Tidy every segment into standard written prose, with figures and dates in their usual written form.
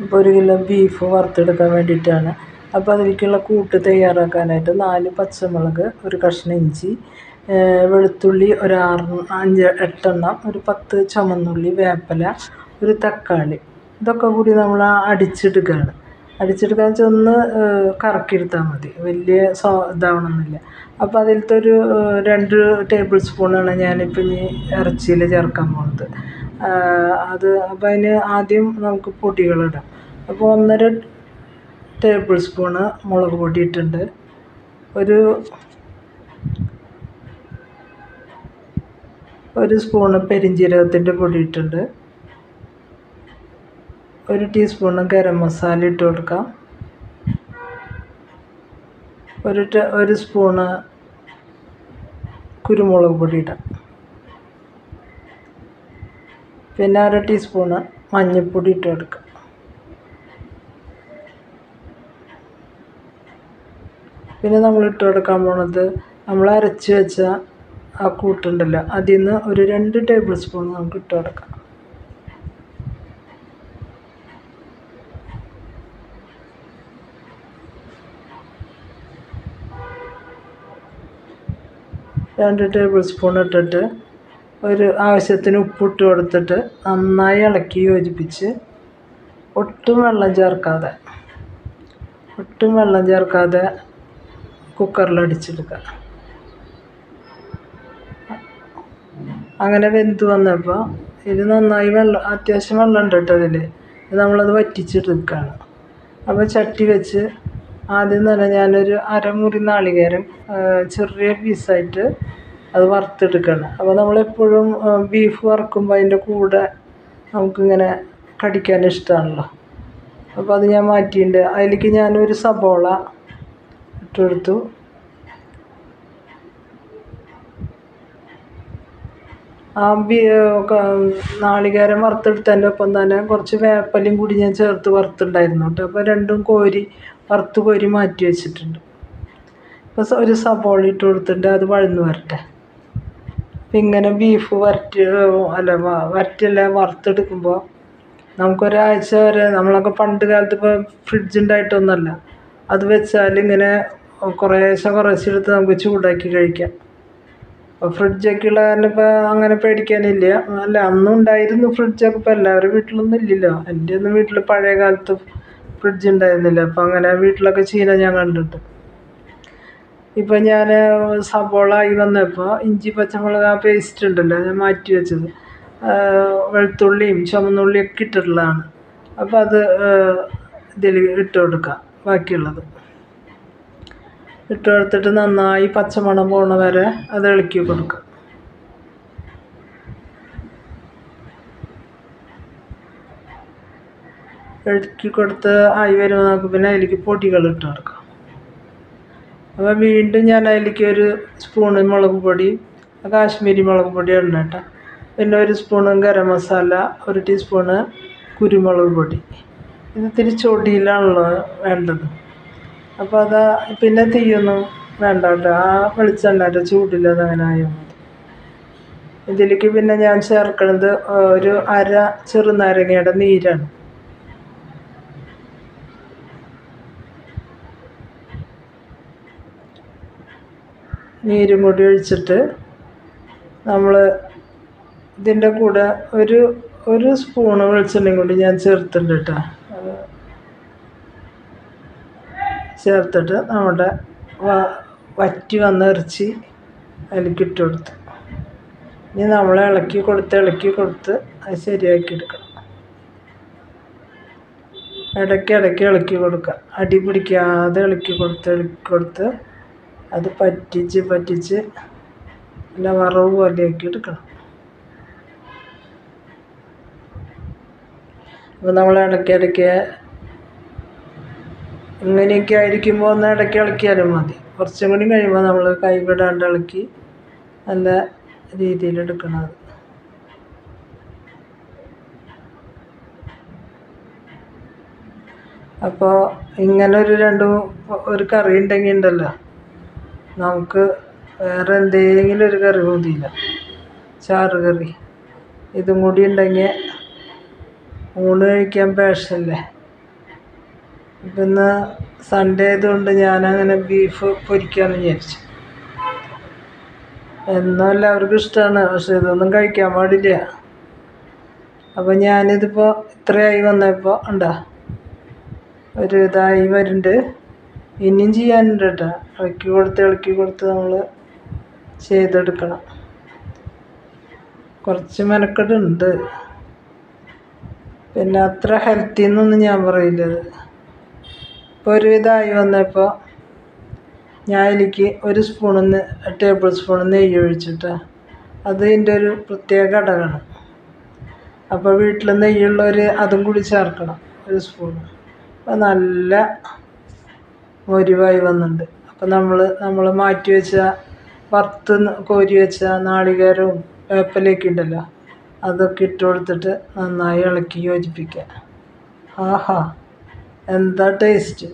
ഇപ്പോൾ 1 kilo beef വറുത്തെടുക്കാൻ വേണ്ടിയിട്ടാണ്. അപ്പോൾ അതിലേക്കുള്ള കൂട്ട് തയ്യാറാക്കാനായിട്ട് 4 പച്ചമുളക്, ഒരു കഷ്ണം ഇഞ്ചി, വെളുത്തുള്ളി ഒരു 5 8 ഒരു 10 ചുമന്നുള്ളി, വേപ്പില, ഒരു തക്കാളി, ഇതൊക്കെ കൂടി നമ്മൾ അടിച്ചെടുക്കുകയാണ്. അടിച്ചെടുക്കാന്ന് വെച്ചാൽ ഒന്ന് കറക്കിയെടുത്താൽ മതി, വലിയ ഇതാവണമെന്നില്ല. അപ്പോൾ അതിലത്തെ ഒരു 2 ടേബിൾ സ്പൂണാണ് ഞാനിപ്പോൾ ഇനി ഇറച്ചിയിൽ ചേർക്കാൻ പോകുന്നത്. അപ്പോൾ അതിന് ആദ്യം നമുക്ക് പൊടികളിടാം. അപ്പോൾ 1.5 ടേബിൾ സ്പൂണ് മുളക് പൊടി ഇട്ടിട്ടുണ്ട്, ഒരു സ്പൂണ് പെരിഞ്ജീരകത്തിൻ്റെ പൊടി ഇട്ടിട്ടുണ്ട്, 1 ടീസ്പൂണ് ഗരം മസാല ഇട്ട് കൊടുക്കാം, ഒരു സ്പൂണ് കുരുമുളക് പൊടി ഇടാം, പിന്നെ 1/2 ടീസ്പൂണ് മഞ്ഞൾപ്പൊടി ഇട്ട് കൊടുക്കാം. പിന്നെ നമ്മൾ ഇട്ട് കൊടുക്കാൻ പോണത് നമ്മൾ അരച്ച് വെച്ച ആ കൂട്ടുണ്ടല്ലോ, അതിൽ നിന്ന് ഒരു 2 ടേബിൾ സ്പൂൺ നമുക്ക് ഇട്ട് കൊടുക്കാം. രണ്ട് ടേബിൾ സ്പൂൺ ഇട്ടിട്ട് ഒരു ആവശ്യത്തിന് ഉപ്പിട്ട് കൊടുത്തിട്ട് നന്നായി ഇളക്കി യോജിപ്പിച്ച് ഒട്ടും വെള്ളം ചേർക്കാതെ കുക്കറിൽ അടിച്ചെടുക്കുക. അങ്ങനെ വെന്ത് വന്നപ്പോൾ ഇത് നന്നായി അത്യാവശ്യം വെള്ളം ഉണ്ട് കേട്ടോ അതിൽ. നമ്മളത് വറ്റിച്ചെടുക്കുകയാണ്. അപ്പോൾ ചട്ടി വെച്ച് ആദ്യം തന്നെ ഞാനൊരു അരമുറി നാളികേരം ചെറിയ പീസായിട്ട് അത് വറുത്തെടുക്കുകയാണ്. അപ്പോൾ നമ്മളെപ്പോഴും ബീഫ് വറുക്കുമ്പോൾ അതിൻ്റെ കൂടെ നമുക്കിങ്ങനെ കടിക്കാൻ ഇഷ്ടമാണല്ലോ. അപ്പോൾ അത് ഞാൻ മാറ്റിയിട്ടുണ്ട്. അതിലേക്ക് ഞാനൊരു സബോള ഇട്ടെടുത്തു. ആ നാളികേരം വറുത്തെടുത്തതിൻ്റെ ഒപ്പം തന്നെ കുറച്ച് വേപ്പലയും കൂടി ഞാൻ ചേർത്ത് വറുത്തുണ്ടായിരുന്നു കേട്ടോ. അപ്പോൾ രണ്ടും വറുത്ത് കോരി മാറ്റി വെച്ചിട്ടുണ്ട്. ഇപ്പോൾ ഒരു സബോള ഇട്ട് കൊടുത്തിട്ടുണ്ട്, അത് വഴന്ന് വരട്ടെ. അപ്പം ഇങ്ങനെ ബീഫ് വറുത്തെടുക്കുമ്പോൾ നമുക്കൊരാഴ്ച വരെ, നമ്മളൊക്കെ പണ്ട് കാലത്ത് ഇപ്പോൾ ഫ്രിഡ്ജ് ഉണ്ടായിട്ടൊന്നുമല്ല, അത് വെച്ചാൽ ഇങ്ങനെ കുറേശ്ശെ എടുത്ത് നമുക്ക് ചൂടാക്കി കഴിക്കാം. അപ്പോൾ ഫ്രിഡ്ജൊക്കെ ഉള്ള കാരണം ഇപ്പോൾ അങ്ങനെ പേടിക്കാനില്ല. അല്ല, അന്നും ഉണ്ടായിരുന്നു ഫ്രിഡ്ജൊക്കെ, ഇപ്പോൾ എല്ലാവരുടെ വീട്ടിലൊന്നും ഇല്ലല്ലോ. എൻ്റെ ഒന്നും വീട്ടിൽ പഴയ കാലത്ത് ഫ്രിഡ്ജ് ഉണ്ടായിരുന്നില്ല. അപ്പോൾ അങ്ങനെ വീട്ടിലൊക്കെ ചെയ്യുന്നത് ഞാൻ കണ്ടിട്ട്. ഇപ്പം ഞാൻ സബോള ആയി വന്നപ്പോൾ ഇഞ്ചി പച്ചമുളക് ആ പേസ്റ്റ് ഉണ്ടല്ലോ ഞാൻ മാറ്റി വെച്ചത്, വെളുത്തുള്ളിയും ചുമന്നുള്ളിയൊക്കെ ഇട്ടിട്ടുള്ളതാണ്. അപ്പോൾ അത് ഇതിൽ ഇട്ട് കൊടുക്കാം. ബാക്കിയുള്ളത് ഇട്ട് കൊടുത്തിട്ട് നന്നായി പച്ചമണം പോണ വരെ അത് ഇളക്കി കൊടുക്കുക. ഇളക്കി കൊടുത്ത് ആയി വരുമ്പോൾ നമുക്ക് പിന്നെ അതിലേക്ക് പൊടികൾ ഇട്ട് കൊടുക്കാം. അപ്പോൾ വീണ്ടും ഞാൻ അതിലേക്ക് 1 സ്പൂണ് മുളക് പൊടി, കാശ്മീരി മുളക് പൊടി ഇടണം കേട്ടോ. പിന്നെ 1 സ്പൂണ് ഗരം മസാല, 1 ടീസ്പൂണ് കുരുമുളക് പൊടി. ഇത് ഇത്തിരി ചൊടിയിലാണല്ലോ വേണ്ടത്. അപ്പോൾ പിന്നെ തീയൊന്നും വേണ്ട കേട്ടോ. ആ വെളിച്ചെണ്ണയുടെ ചൂടിൽ അതങ്ങനെ ആയാൽ മതി. ഇതിലേക്ക് പിന്നെ ഞാൻ ചേർക്കുന്നത് ഒരു 1/2 ചെറുനാരങ്ങയുടെ നീരാണ്. നീരും കൂടി ഒഴിച്ചിട്ട് നമ്മൾ ഇതിൻ്റെ കൂടെ ഒരു സ്പൂണ് വെളിച്ചെണ്ണയും കൂടി ഞാൻ ചേർത്തിട്ടുണ്ട് കേട്ടോ. ചേർത്തിട്ട് നമ്മുടെ വറ്റി വന്ന ഇറച്ചി അതിലേക്ക് ഇട്ട് കൊടുത്ത് ഇനി നമ്മൾ ഇളക്കി കൊടുത്ത് അത് ശരിയാക്കി എടുക്കണം. ഇടയ്ക്ക് ഇളക്കി കൊടുക്കുക, അടി പിടിക്കാതെ ഇളക്കി കൊടുത്ത് അത് പറ്റിച്ച് നല്ല വറവ് പോലെയാക്കി എടുക്കണം. അപ്പോൾ നമ്മൾ ഇടയ്ക്ക് ഇങ്ങനെയൊക്കെ ആയിരിക്കുമ്പോൾ ഒന്ന് ഇടയ്ക്ക് ഇളക്കിയാലും മതി. കുറച്ചും കൂടി കഴിയുമ്പോൾ നമ്മൾ കൈ വിടാണ്ട് ഇളക്കി നല്ല രീതിയിലെടുക്കണം. അപ്പോൾ ഇങ്ങനെ ഒരു കറി ഉണ്ടെങ്കിൽ ഉണ്ടല്ലോ, നമുക്ക് വേറെ എന്തെങ്കിലും ഒരു കറി മതിയില്ല. ചാറ് കറി ഇതും കൂടി ഉണ്ടെങ്കിൽ ഊണ് കഴിക്കാൻ പേശല്ലേ. ഇപ്പം ഇന്ന് സൺഡേ ആയതുകൊണ്ട് ഞാനങ്ങനെ ബീഫ് പൊരിക്കാമെന്ന് വിചാരിച്ചു. എന്നും എല്ലാവർക്കും ഇഷ്ടമാണ്, പക്ഷെ ഇതൊന്നും കഴിക്കാൻ പാടില്ല. അപ്പം ഞാനിതിപ്പോൾ ഇത്രയായി വന്നപ്പോൾ ഉണ്ടാ ഒരു ഇതായി വരുന്നുണ്ട്. ഇനിയും ചെയ്യാനുണ്ട് കേട്ടോ. ഇളക്കി കൊടുത്ത് നമ്മൾ ചെയ്തെടുക്കണം. കുറച്ച് മെനക്കെടുണ്ട്. പിന്നെ അത്ര ഹെൽത്തി എന്നൊന്നും ഞാൻ പറയില്ലത്. ഇപ്പോൾ ഒരു ഇതായി വന്നപ്പോൾ ഞാൻ എനിക്ക് ഒരു ടേബിൾ സ്പൂൺ നെയ്യ് ഒഴിച്ചിട്ട്, അത് ഇതിൻ്റെ ഒരു പ്രത്യേക ഘടകമാണ്. അപ്പോൾ വീട്ടിൽ നെയ്യുള്ളവർ അതും കൂടി ചേർക്കണം, ഒരു സ്പൂൺ. അപ്പോൾ നല്ല മൊരിവായി വന്നിട്ടുണ്ട്. അപ്പോൾ നമ്മൾ മാറ്റി വെച്ച വറുത്ത് കോരി വെച്ച നാളികേരവും വേപ്പിലയൊക്കെ ഉണ്ടല്ലോ, അതൊക്കെ ഇട്ട് കൊടുത്തിട്ട് നന്നായി ഇളക്കി യോജിപ്പിക്കുക. ആഹാ, എന്താ ടേസ്റ്റ്!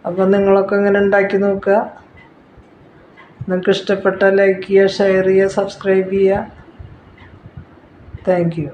അപ്പം നിങ്ങളൊക്കെ ഇങ്ങനെ ഉണ്ടാക്കി നോക്കുക. നിങ്ങൾക്ക് ഇഷ്ടപ്പെട്ടാൽ ലൈക്ക് ചെയ്യുക, ഷെയർ ചെയ്യുക, സബ്സ്ക്രൈബ് ചെയ്യുക. Thank you.